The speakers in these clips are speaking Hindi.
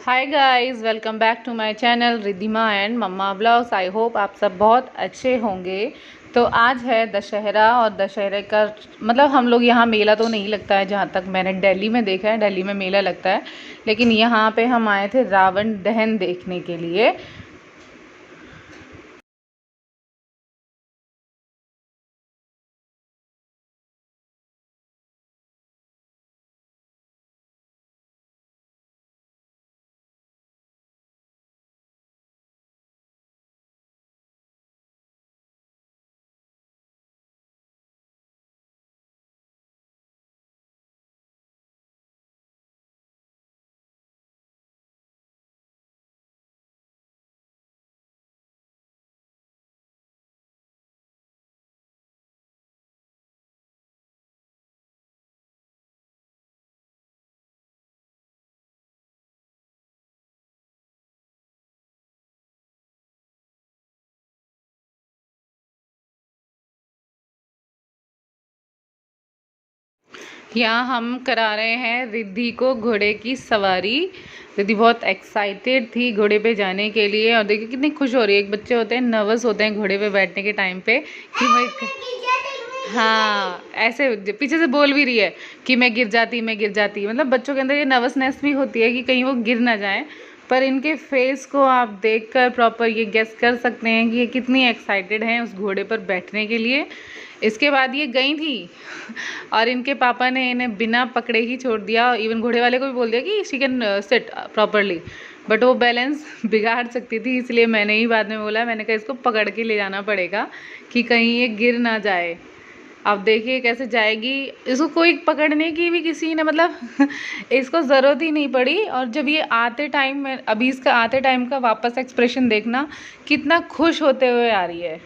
Hi guys, welcome back to my channel Riddhima and mamma blogs. I hope आप सब बहुत अच्छे होंगे। तो आज है दशहरा और दशहरे का मतलब हम लोग यहाँ मेला तो नहीं लगता है, जहाँ तक मैंने दिल्ली में देखा है दिल्ली में मेला लगता है, लेकिन यहाँ पे हम आए थे रावण दहन देखने के लिए। यहाँ हम करा रहे हैं रिद्धि को घोड़े की सवारी। रिद्धि बहुत एक्साइटेड थी घोड़े पे जाने के लिए, और देखिए कितनी खुश हो रही है। एक बच्चे होते हैं नर्वस होते हैं घोड़े पे बैठने के टाइम पे कि मैं, हाँ ऐसे पीछे से बोल भी रही है कि मैं गिर जाती, मतलब बच्चों के अंदर ये नर्वसनेस भी होती है कि कहीं वो गिर ना जाए। पर इनके फेस को आप देखकर प्रॉपर ये गेस कर सकते हैं कि ये कितनी एक्साइटेड हैं उस घोड़े पर बैठने के लिए। इसके बाद ये गई थी और इनके पापा ने इन्हें बिना पकड़े ही छोड़ दिया। इवन घोड़े वाले को भी बोल दिया कि she can sit properly, but वो बैलेंस बिगाड़ सकती थी, इसलिए मैंने ही बाद में बोला, मैंने कहा इसको पकड़ के ले जाना पड़ेगा कि कहीं ये गिर ना जाए। अब देखिए कैसे जाएगी। इसको कोई पकड़ने की भी किसी ने मतलब इसको ज़रूरत ही नहीं पड़ी। और जब ये आते टाइम में, अभी इसका आते टाइम का वापस एक्सप्रेशन देखना, कितना खुश होते हुए आ रही है।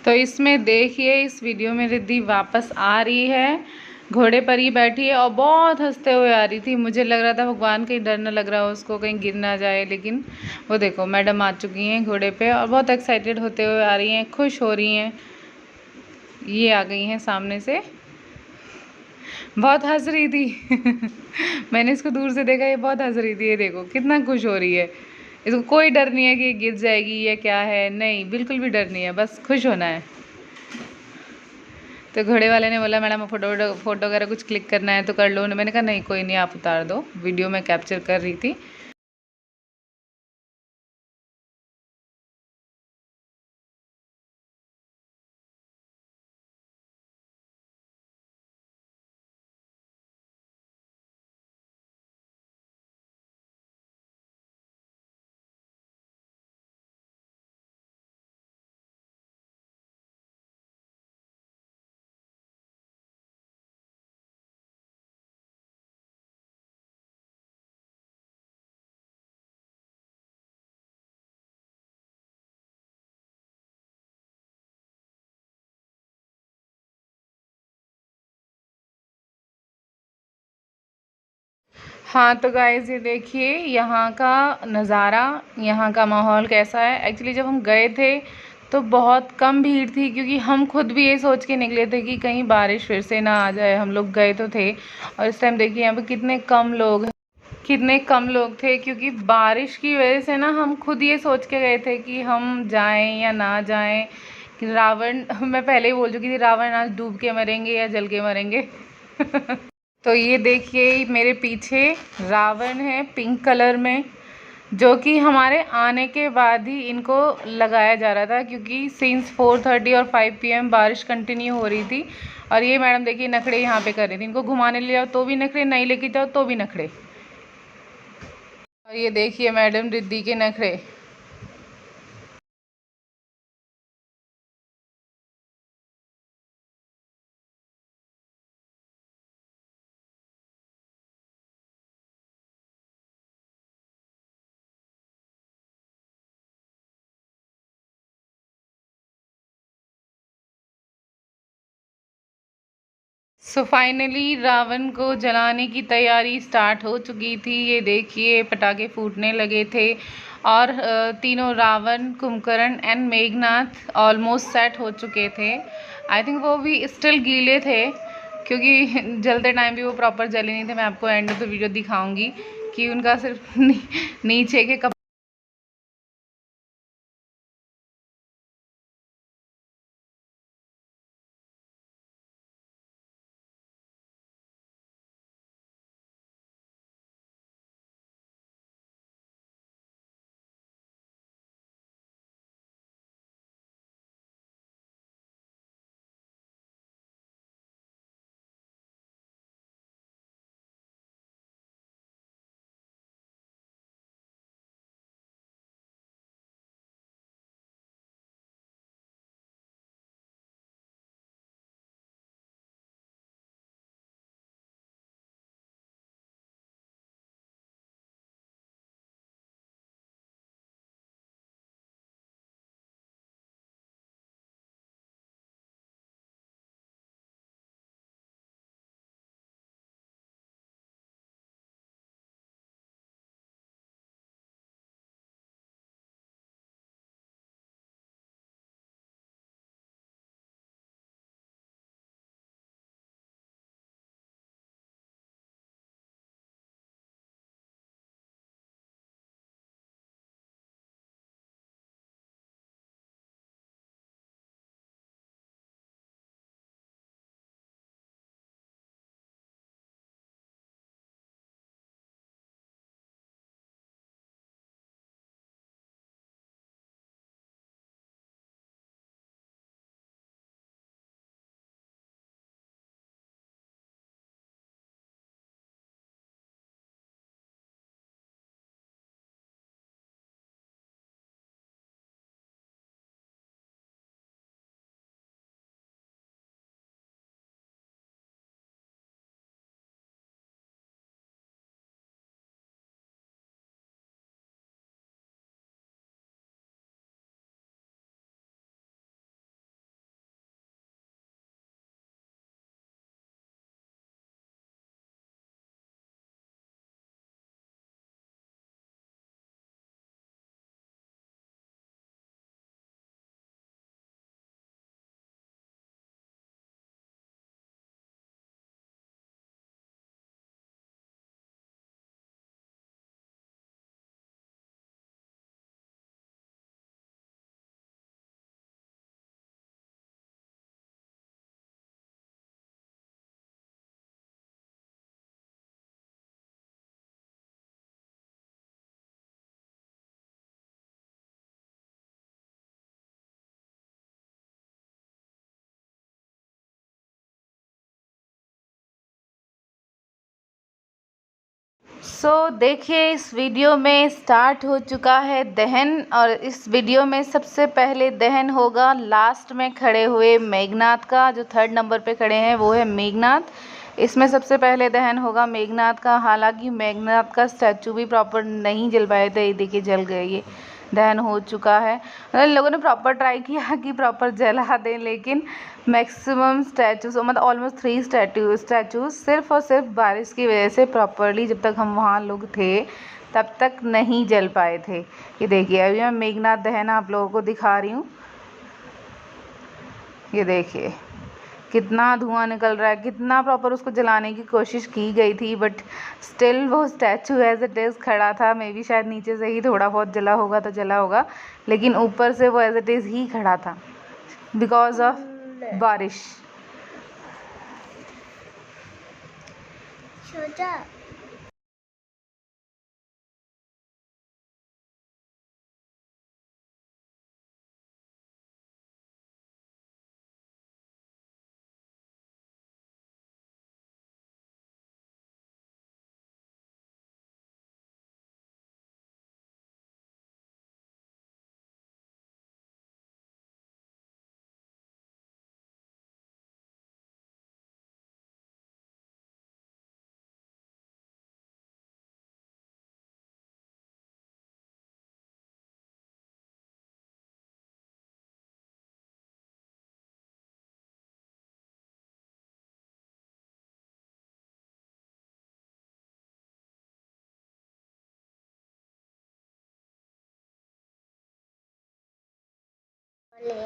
तो इसमें देखिए, इस वीडियो में रिद्धि वापस आ रही है, घोड़े पर ही बैठी है और बहुत हंसते हुए आ रही थी। मुझे लग रहा था भगवान कहीं डर ना लग रहा हो उसको, कहीं गिर ना जाए, लेकिन वो देखो मैडम आ चुकी हैं घोड़े पे और बहुत एक्साइटेड होते हुए आ रही हैं, खुश हो रही हैं। ये आ गई हैं सामने से, बहुत हंस रही थी मैंने इसको दूर से देखा, ये बहुत हंस रही थी। ये देखो कितना खुश हो रही है। इसको कोई डर नहीं है कि ये गिर जाएगी या क्या है, नहीं बिल्कुल भी डर नहीं है, बस खुश होना है। तो घोड़े वाले ने बोला मैडम फोटो फोटो वगैरह कुछ क्लिक करना है तो कर लो। मैंने कहा नहीं कोई नहीं, आप उतार दो, वीडियो में कैप्चर कर रही थी। हाँ तो गाइस ये देखिए यहाँ का नज़ारा, यहाँ का माहौल कैसा है। एक्चुअली जब हम गए थे तो बहुत कम भीड़ थी, क्योंकि हम खुद भी ये सोच के निकले थे कि कहीं बारिश फिर से ना आ जाए। हम लोग गए तो थे, और इस टाइम देखिए यहाँ पे कितने कम लोग, कितने कम लोग थे, क्योंकि बारिश की वजह से ना हम खुद ये सोच के गए थे कि हम जाएं या ना जाएं। कि रावण मैं पहले ही बोल चुकी थी रावण आज डूब के मरेंगे या जल के मरेंगे तो ये देखिए मेरे पीछे रावण है पिंक कलर में, जो कि हमारे आने के बाद ही इनको लगाया जा रहा था, क्योंकि सिंस 4:30 और 5 PM बारिश कंटिन्यू हो रही थी। और ये मैडम देखिए नखड़े यहाँ पे कर रही थी, इनको घुमाने ले जाओ तो भी नखड़े, नहीं लेके जाओ तो भी नखड़े। और ये देखिए मैडम रिद्धि के नखरे। सो फाइनली रावण को जलाने की तैयारी स्टार्ट हो चुकी थी। ये देखिए पटाखे फूटने लगे थे और तीनों Ravan, Kumbhkaran and Meghnath almost set हो चुके थे। आई थिंक वो भी स्टिल गीले थे क्योंकि जलते टाइम भी वो प्रॉपर जले नहीं थे। मैं आपको एंड ऑफ द वीडियो दिखाऊंगी कि उनका सिर्फ नीचे के देखिए इस वीडियो में स्टार्ट हो चुका है दहन और इस वीडियो में सबसे पहले दहन होगा लास्ट में खड़े हुए मेघनाथ का। जो थर्ड नंबर पे खड़े हैं वो है मेघनाथ। इसमें सबसे पहले दहन होगा मेघनाथ का। हालांकि मेघनाथ का स्टैचू भी प्रॉपर नहीं जल पाए थे। ये देखिए जल गए, ये दहन हो चुका है। मतलब लोगों ने प्रॉपर ट्राई किया कि प्रॉपर जला दें, लेकिन मैक्सिमम स्टैचूज मतलब ऑलमोस्ट 3 स्टैचूज सिर्फ और सिर्फ बारिश की वजह से प्रॉपरली जब तक हम वहाँ लोग थे तब तक नहीं जल पाए थे। ये देखिए अभी मैं मेघनाथ दहन आप लोगों को दिखा रही हूँ। ये देखिए कितना धुआं निकल रहा है, कितना प्रॉपर उसको जलाने की कोशिश की गई थी, बट स्टिल वो स्टैचू एज इट इज़ खड़ा था। मे बी शायद नीचे से ही थोड़ा बहुत जला होगा तो जला होगा, लेकिन ऊपर से वो एज इट इज़ ही खड़ा था बिकॉज ऑफ बारिश।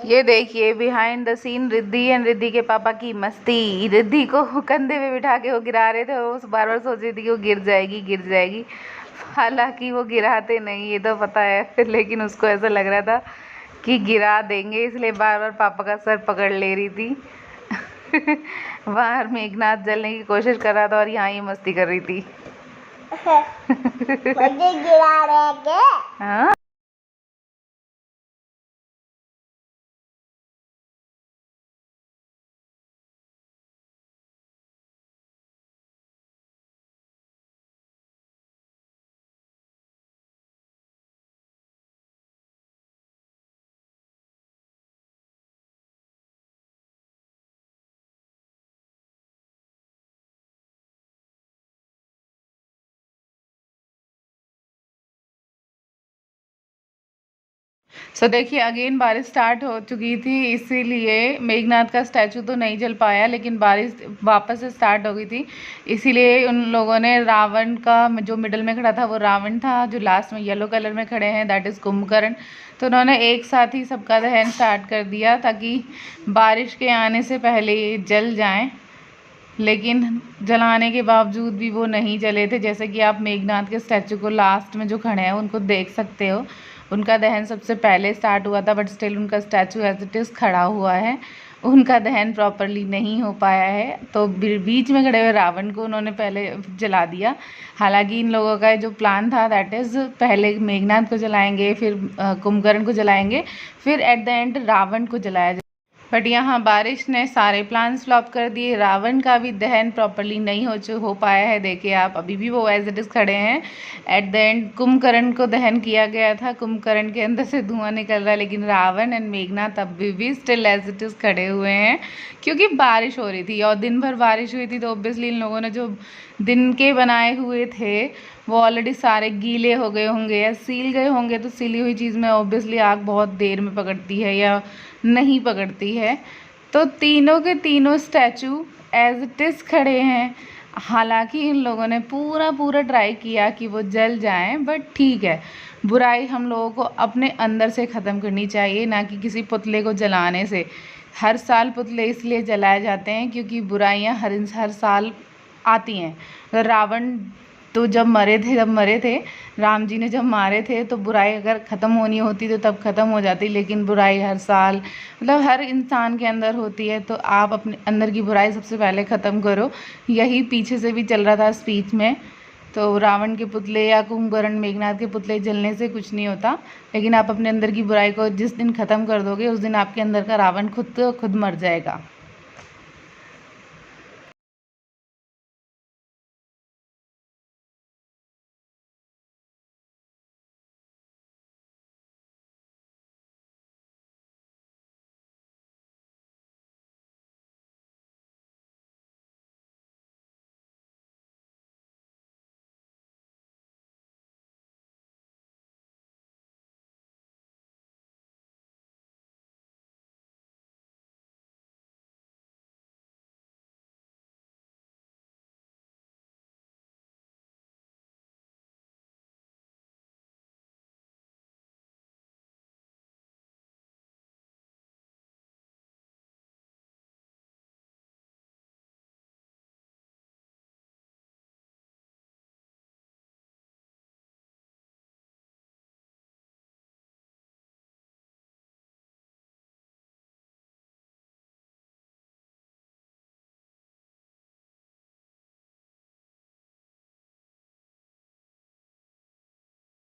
ये देखिए behind the scene Riddhi and Riddhi के पापा की मस्ती। रिद्धि को कंधे पे बिठा के वो गिरा रहे थे, वो बार बार सोच रही थी कि वो गिर जाएगी गिर जाएगी। हालांकि वो गिराते नहीं, ये तो पता है, लेकिन उसको ऐसा लग रहा था कि गिरा देंगे, इसलिए बार बार पापा का सर पकड़ ले रही थी। बाहर मेघनाथ जलने की कोशिश कर रहा था और यहाँ ये मस्ती कर रही थी। मुझे गिरा रहे क्या? हाँ। देखिए अगेन बारिश स्टार्ट हो चुकी थी, इसीलिए मेघनाथ का स्टैचू तो नहीं जल पाया, लेकिन बारिश वापस से स्टार्ट हो गई थी। इसीलिए उन लोगों ने रावण का, जो मिडल में खड़ा था वो रावण था, जो लास्ट में येलो कलर में खड़े हैं दैट इज़ कुंभकर्ण, तो उन्होंने एक साथ ही सबका दहन स्टार्ट कर दिया ताकि बारिश के आने से पहले ये जल जाएँ। लेकिन जलाने के बावजूद भी वो नहीं जले थे। जैसे कि आप मेघनाथ के स्टैचू को लास्ट में जो खड़े हैं उनको देख सकते हो, उनका दहन सबसे पहले स्टार्ट हुआ था, बट स्टिल उनका स्टैचू एज इट इज़ खड़ा हुआ है, उनका दहन प्रॉपरली नहीं हो पाया है। तो बीच में खड़े हुए रावण को उन्होंने पहले जला दिया। हालांकि इन लोगों का जो प्लान था दैट इज़ पहले मेघनाथ को जलाएंगे, फिर कुंभकर्ण को जलाएंगे, फिर एट द एंड रावण को जलाया। बट यहाँ बारिश ने सारे प्लान्स फ्लॉप कर दिए, रावण का भी दहन प्रॉपरली नहीं हो पाया है। देखिए आप, अभी भी वो एज इट इज़ खड़े हैं। एट द एंड कुंभकर्ण को दहन किया गया था, कुंभकर्ण के अंदर से धुआं निकल रहा है, लेकिन रावण एंड मेघनाथ अभी भी स्टिल एज इट इज़ खड़े हुए हैं, क्योंकि बारिश हो रही थी और दिन भर बारिश हुई थी। तो ऑब्वियसली इन लोगों ने जो दिन के बनाए हुए थे वो ऑलरेडी सारे गीले हो गए होंगे या सील गए होंगे। तो सीली हुई चीज़ में ऑब्वियसली आग बहुत देर में पकड़ती है या नहीं पकड़ती है। तो तीनों के तीनों स्टैचू एज इट इज़ खड़े हैं। हालांकि इन लोगों ने पूरा ट्राई किया कि वो जल जाएं, बट ठीक है, बुराई हम लोगों को अपने अंदर से ख़त्म करनी चाहिए, ना कि किसी पुतले को जलाने से। हर साल पुतले इसलिए जलाए जाते हैं क्योंकि बुराइयां हर साल आती हैं। तो रावण तो जब मरे थे राम जी ने जब मारे थे, तो बुराई अगर ख़त्म होनी होती तो तब ख़त्म हो जाती, लेकिन बुराई हर साल, मतलब हर इंसान के अंदर होती है। तो आप अपने अंदर की बुराई सबसे पहले ख़त्म करो। यही पीछे से भी चल रहा था स्पीच में। तो रावण के पुतले या कुंभकर्ण मेघनाथ के पुतले जलने से कुछ नहीं होता, लेकिन आप अपने अंदर की बुराई को जिस दिन ख़त्म कर दोगे उस दिन आपके अंदर का रावण खुद मर जाएगा।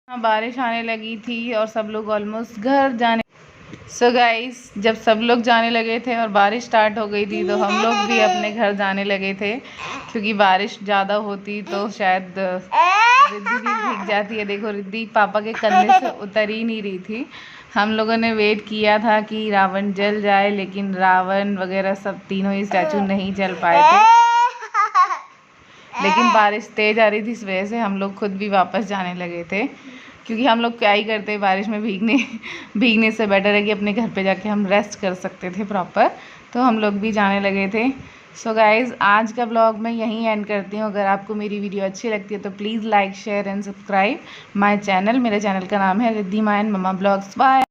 हाँ, बारिश आने लगी थी और सब लोग ऑलमोस्ट घर जाने। सो गाइस, जब सब लोग जाने लगे थे और बारिश स्टार्ट हो गई थी तो हम लोग भी अपने घर जाने लगे थे, क्योंकि बारिश ज़्यादा होती तो शायद रिद्धि भी भीग जाती है। देखो रिद्धि पापा के कंधे से उतर ही नहीं रही थी। हम लोगों ने वेट किया था कि रावण जल जाए, लेकिन रावण वगैरह सब तीनों ही स्टैचू नहीं जल पाए थे। लेकिन बारिश तेज़ आ रही थी, इस वजह से हम लोग खुद भी वापस जाने लगे थे, क्योंकि हम लोग क्या ही करते बारिश में भीगने से बेटर है कि अपने घर पे जाके हम रेस्ट कर सकते थे प्रॉपर। तो हम लोग भी जाने लगे थे। सो गाइज़, आज का ब्लॉग मैं यहीं एंड करती हूँ। अगर आपको मेरी वीडियो अच्छी लगती है तो please like share and subscribe my channel. मेरे चैनल का नाम है रिद्धि माँ एंड मम्मा ब्लॉग्स। बाय।